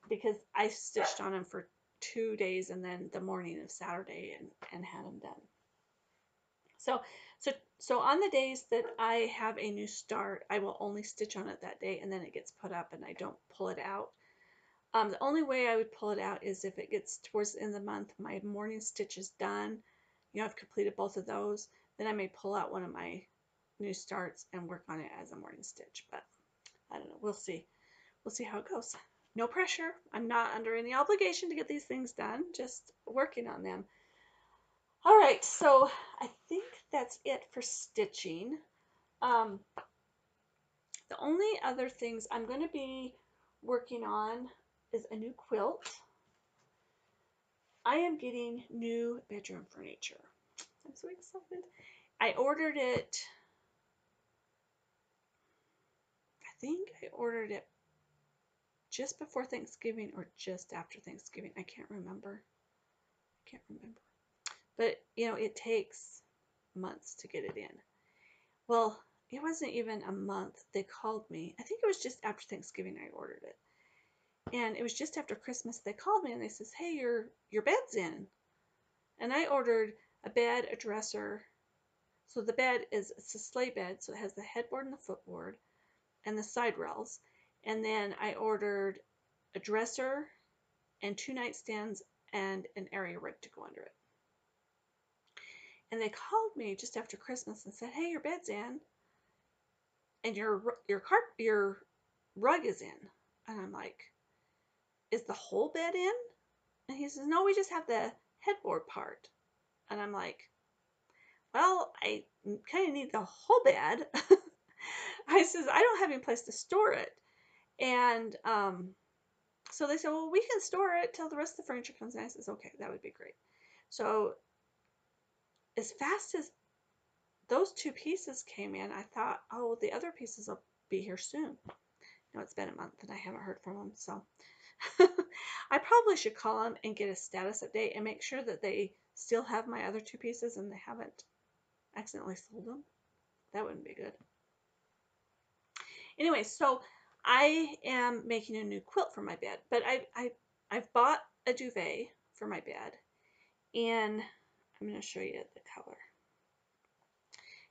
because I stitched on them for 2 days and then the morning of Saturday and had them done. So on the days that I have a new start, I will only stitch on it that day, and then it gets put up and I don't pull it out. The only way I would pull it out is if it gets towards the end of the month, my morning stitch is done, I've completed both of those, then I may pull out one of my new starts and work on it as a morning stitch. But I don't know, we'll see. We'll see how it goes. No pressure. I'm not under any obligation to get these things done, just working on them. All right, so I think that's it for stitching. The only other things I'm going to be working on is a new quilt. I am getting new bedroom furniture. I'm so excited. I ordered it, I think I ordered it just before Thanksgiving or just after Thanksgiving. I can't remember. But, it takes months to get it in. Well, it wasn't even a month. They called me. I think it was just after Thanksgiving I ordered it. And it was just after Christmas they called me and they says, hey, your bed's in. And I ordered a bed, a dresser. So the bed it's a sleigh bed, so it has the headboard and the footboard and the side rails. And then I ordered a dresser and 2 nightstands and an area rug to go under it. And they called me just after Christmas and said, hey, your bed's in and your rug is in. And I'm like, is the whole bed in? And he says, no, we just have the headboard part. And I'm like, well, I kind of need the whole bed. I says, I don't have any place to store it. And so they said, well, we can store it till the rest of the furniture comes in. I says, okay, that would be great. So as fast as those 2 pieces came in, I thought, oh, the other pieces will be here soon. It's been a month and I haven't heard from them, so I probably should call them and get a status update and make sure that they still have my other 2 pieces and they haven't accidentally sold them. That wouldn't be good. Anyway, so I am making a new quilt for my bed, but I've bought a duvet for my bed, and I'm going to show you the color.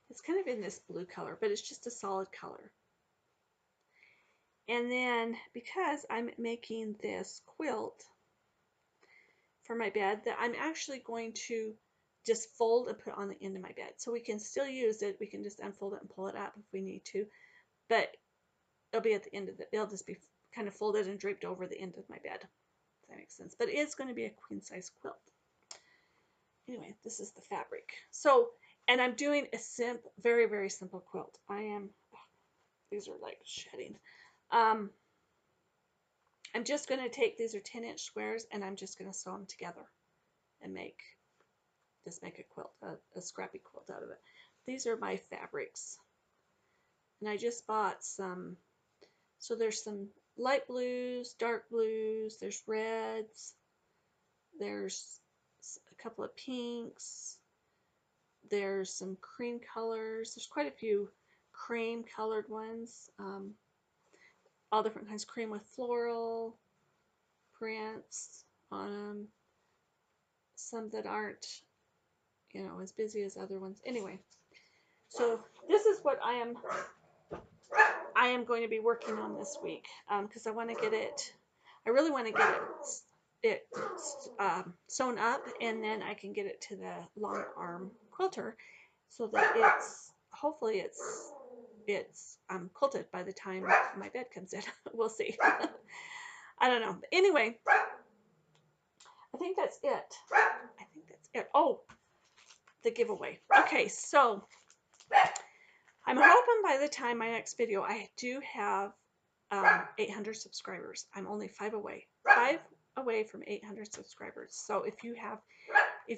It's kind of in this blue color, but it's just a solid color. And then because I'm making this quilt for my bed, that I'm actually going to just fold and put on the end of my bed. So we can still use it. We can just unfold it and pull it up if we need to. But it'll be at the end of it'll just be kind of folded and draped over the end of my bed. If that makes sense. But it is going to be a queen size quilt. Anyway, this is the fabric. So, and I'm doing a very, very simple quilt. These are like shedding. I'm just going to take, these are 10-inch squares, and I'm just going to sew them together and make a quilt, a scrappy quilt out of it. These are my fabrics. And I just bought some, so there's some light blues, dark blues, there's reds, there's a couple of pinks, there's some cream colors, there's quite a few cream colored ones, all different kinds, cream with floral prints on them, some that aren't, you know, as busy as other ones. Anyway, so this is what I am going to be working on this week, because I want to get it, I really want to get it sewn up, and then I can get it to the long arm quilter so that hopefully it's quilted by the time my bed comes in. We'll see. I don't know. Anyway, I think that's it. Oh, the giveaway. Okay, so I'm hoping by the time my next video, I do have 800 subscribers. I'm only 5 away. 5 away from 800 subscribers. So if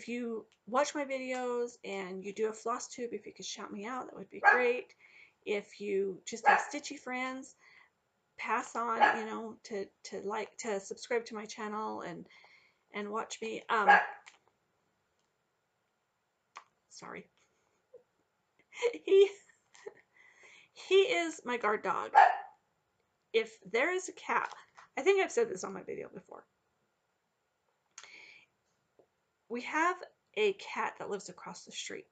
you watch my videos and you do a Flosstube, if you could shout me out, that would be great. If you just have stitchy friends, pass on, you know, to subscribe to my channel and watch me. Sorry. He is my guard dog. If there is a cat, I think I've said this on my video before. We have a cat that lives across the street.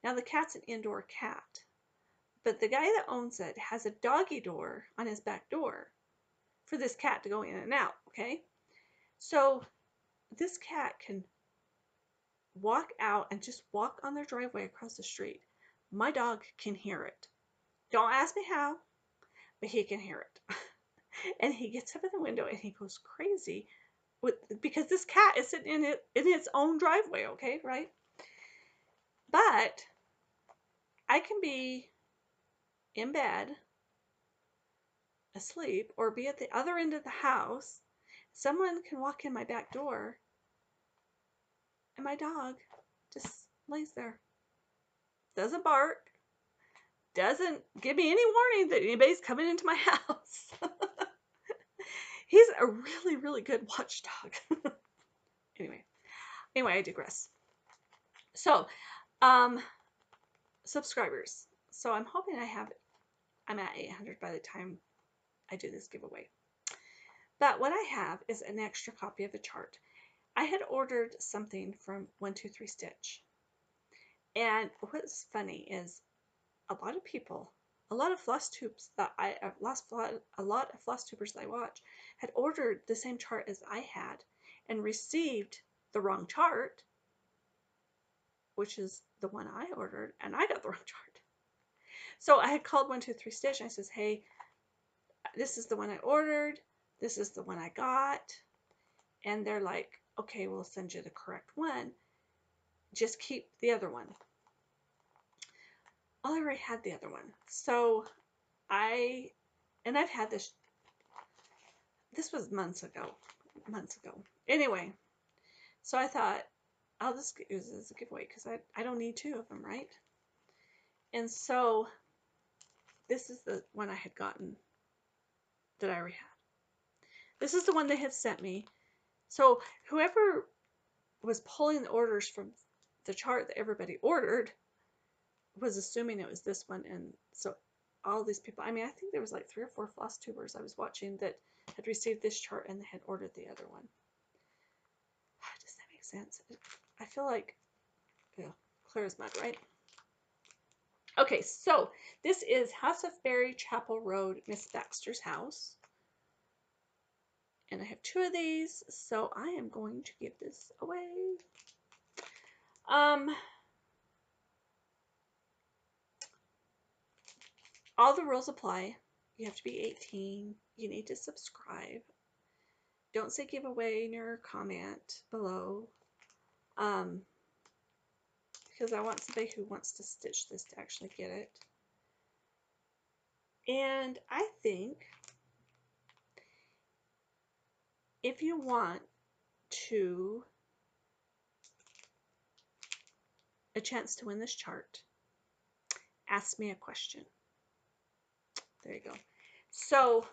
Now the cat's an indoor cat, but the guy that owns it has a doggy door on his back door for this cat to go in and out, okay? So this cat can walk out and just walk on their driveway across the street. My dog can hear it. Don't ask me how, but he can hear it. And he gets up in the window and he goes crazy because this cat is sitting in its own driveway, okay, right? But I can be in bed, asleep, or be at the other end of the house. Someone can walk in my back door, and my dog just lays there. Doesn't bark, doesn't give me any warning that anybody's coming into my house. He's a really, really good watchdog. Anyway, I digress. So, subscribers. So I'm hoping I'm at 800 by the time I do this giveaway. But what I have is an extra copy of a chart. I had ordered something from 123 Stitch. And what's funny is a lot of people, a lot of Flosstubers that I watch had ordered the same chart as I had and received the wrong chart, which is the one I ordered, and I got the wrong chart. So I had called 123 Stitch and I says, hey, this is the one I ordered, this is the one I got, and they're like, okay, we'll send you the correct one, just keep the other one. Well, I already had the other one, so I've had this was months ago. Anyway, so I thought I'll just use it as a giveaway because I don't need 2 of them, right? And so this is the one I had gotten that I already had. This is the one they had sent me. So whoever was pulling the orders from the chart that everybody ordered was assuming it was this one, and so all these people, I mean, I think there was like 3 or 4 Flosstubers I was watching that had received this chart and they had ordered the other one. Does that make sense? I feel like, yeah, clear as mud, right? Okay, so this is House of Berry, Chapel Road, Miss Baxter's house. And I have 2 of these, so I am going to give this away. All the rules apply. You have to be 18. You need to subscribe. Don't say giveaway in your comment below. Because I want somebody who wants to stitch this to actually get it. And I think if you want to a chance to win this chart, ask me a question. There you go. So,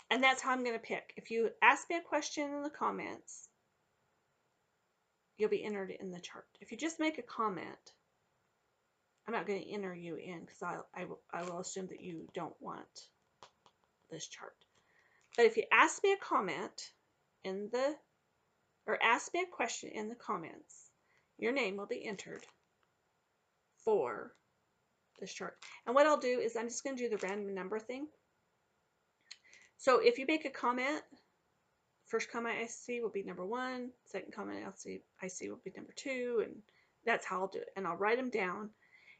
and that's how I'm going to pick. If you ask me a question in the comments, you'll be entered in the chart. If you just make a comment, I'm not going to enter you in because I will assume that you don't want this chart. But if you ask me a comment in the, or ask me a question in the comments, your name will be entered for this chart. And what I'll do is I'm just going to do the random number thing. So if you make a comment, first comment I see will be number 1, second comment I see will be number 2, and that's how I'll do it. And I'll write them down,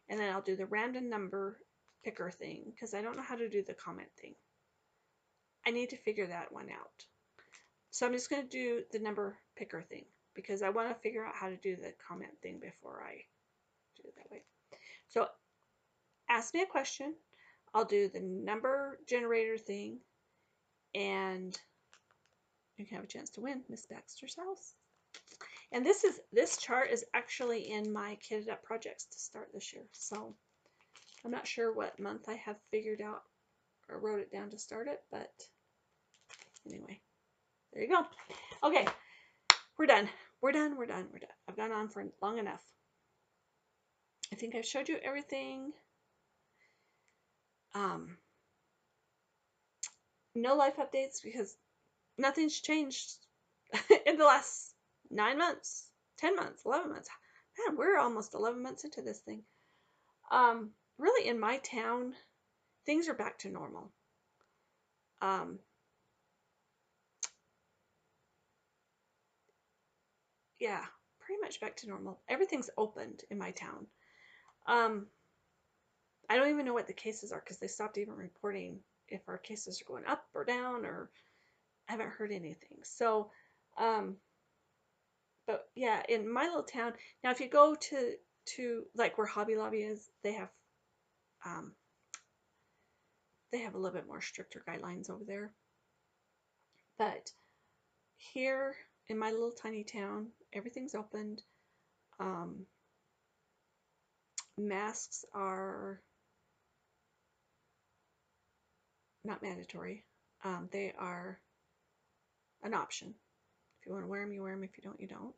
and then I'll do the random number picker thing because I don't know how to do the comment thing. I need to figure that one out. So I'm just going to do the number picker thing because I want to figure out how to do the comment thing before I do it that way. So ask me a question. I'll do the number generator thing, and you can have a chance to win Miss Baxter's house. And this chart is actually in my kitted up projects to start this year. So I'm not sure what month I have figured out or wrote it down to start it, but anyway, there you go. Okay, we're done. We're done. We're done. We're done. I've gone on for long enough. I think I've showed you everything. No life updates because nothing's changed in the last 9 months, 10 months, 11 months. Man, we're almost 11 months into this thing. Really in my town, things are back to normal. Yeah, pretty much back to normal. Everything's opened in my town. I don't even know what the cases are because they stopped even reporting if our cases are going up or down, or I haven't heard anything. So, but yeah, in my little town, now if you go to like where Hobby Lobby is, they have a little bit more stricter guidelines over there. But here in my little tiny town, everything's opened. Masks are not mandatory. They are an option. If you want to wear them, you wear them. If you don't, you don't.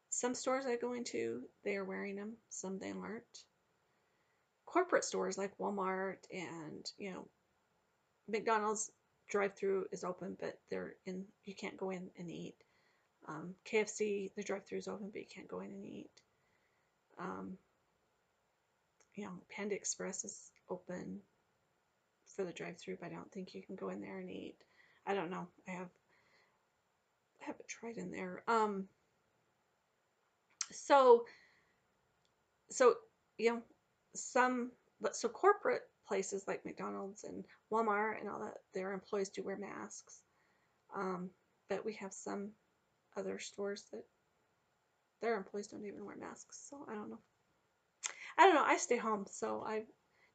Some stores I go into, they are wearing them. Some they aren't. Corporate stores like Walmart and, you know, McDonald's drive-through is open, but you can't go in and eat. KFC, the drive-through is open, but you can't go in and eat. You know, Panda Express is open for the drive-through, but I don't think you can go in there and eat. I don't know. I haven't tried in there. So you know, so corporate places like McDonald's and Walmart and all that, their employees do wear masks. But we have some other stores that their employees don't even wear masks. So I don't know. I stay home, so I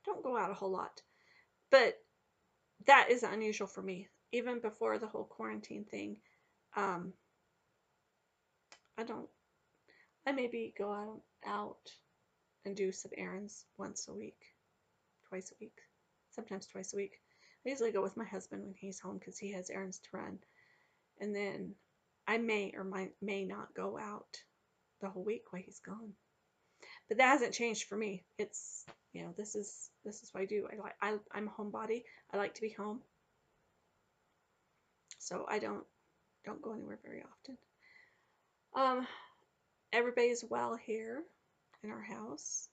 don't go out a whole lot. But that is unusual for me. Even before the whole quarantine thing, I maybe go out and do some errands once a week, twice a week, sometimes twice a week. I usually go with my husband when he's home because he has errands to run. And then I may or may not go out the whole week while he's gone. But that hasn't changed for me. It's, you know, this is what I do. I'm a homebody. I like to be home. So I don't go anywhere very often. Everybody's well here. in our house.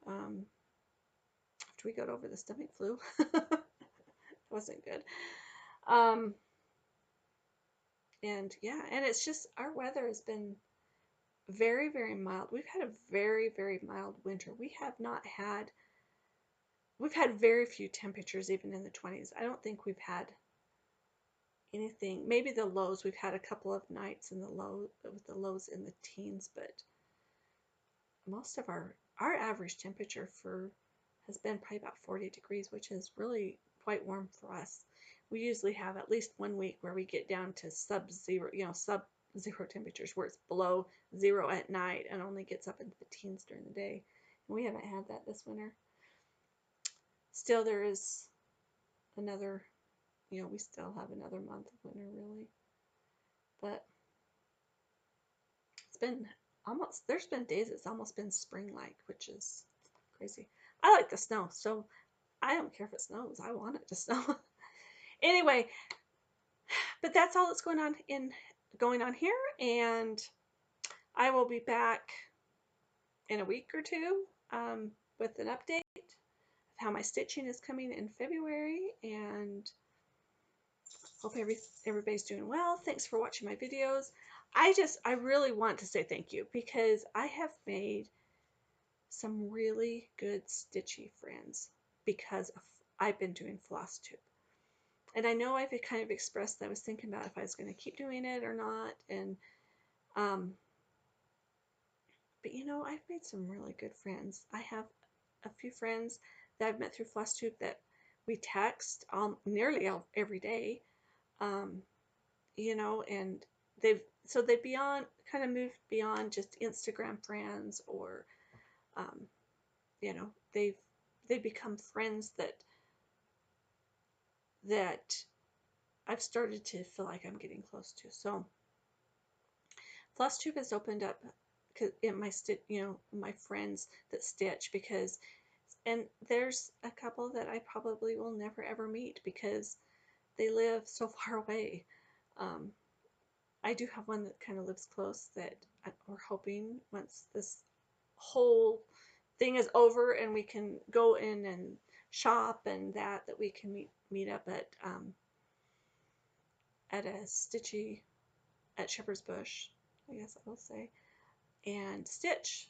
After we got over the stomach flu. Wasn't good. And yeah, and it's just our weather has been very, very mild. We've had a very, very mild winter. We've had very few temperatures even in the 20s. I don't think we've had anything, maybe the lows. We've had a couple of nights in the with the lows in the teens, but most of our average temperature has been probably about 40 degrees, which is really quite warm for us. We usually have at least 1 week where we get down to sub-zero temperatures, where it's below zero at night and only gets up into the teens during the day. And we haven't had that this winter. Still, there is another, we still have another month of winter, really. But it's been there's been days it's almost been spring-like, which is crazy. I like the snow, so I don't care if it snows. I want it to snow. Anyway, but that's all that's going on here, and I will be back in a week or two with an update of how my stitching is coming in February, and hope everybody's doing well. Thanks for watching my videos. I really want to say thank you, because I have made some really good stitchy friends because I've been doing Flosstube. And I know I've kind of expressed that I was thinking about if I was going to keep doing it or not. And, but I've made some really good friends. I have a few friends that I've met through Flosstube that we text nearly every day. And they've kind of moved beyond just Instagram friends, or, they've become friends that I've started to feel like I'm getting close to. So Flosstube has opened up in my friends that stitch, and there's a couple that I probably will never ever meet because they live so far away. I do have one that kind of lives close that we're hoping, once this whole thing is over and we can go in and shop and that we can meet up at a stitchy at Shepherd's Bush, I guess I will say, and stitch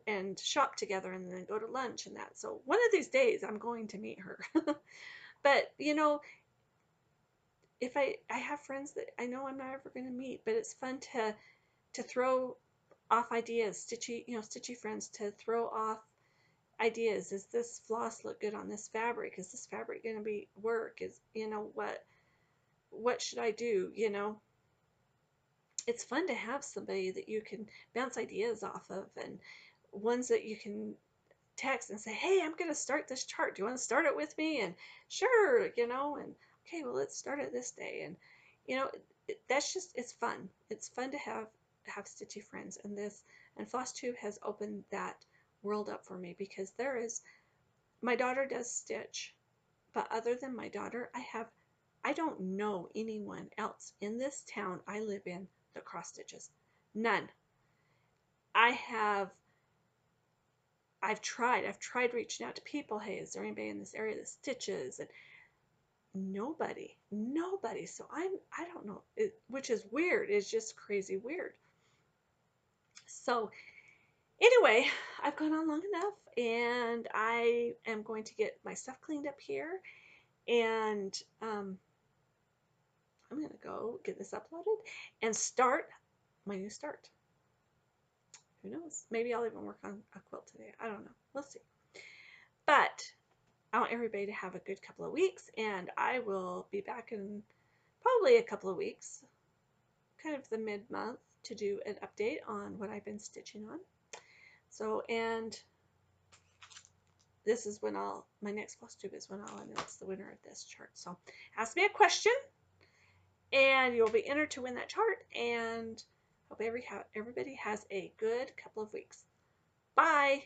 and shop together and then go to lunch and that. So one of these days I'm going to meet her. But if I have friends that I know I'm not ever going to meet, but it's fun to throw off ideas, stitchy friends, to throw off ideas. Is this floss look good on this fabric? Is this fabric going to work? Is, what should I do? It's fun to have somebody that you can bounce ideas off of, and ones that you can text and say, hey, I'm going to start this chart. Do you want to start it with me? And sure, and okay, well, let's start it this day. And, it's fun. It's fun to have stitchy friends, and Flosstube has opened that world up for me, because my daughter does stitch, but other than my daughter, I don't know anyone else in this town I live in that cross stitches. None. I've tried reaching out to people. Hey, is there anybody in this area that stitches? And nobody. So I don't know, which is weird. It's just crazy weird. So anyway, I've gone on long enough, and I am going to get my stuff cleaned up here, and I'm going to go get this uploaded and start my new start. Who knows? Maybe I'll even work on a quilt today. I don't know. We'll see. But I want everybody to have a good couple of weeks, and I will be back in probably a couple of weeks, kind of the mid-month, to do an update on what I've been stitching on. So, and this is when my next Flosstube is when I'll announce the winner of this chart. So ask me a question, and you'll be entered to win that chart, and hope everybody has a good couple of weeks. Bye!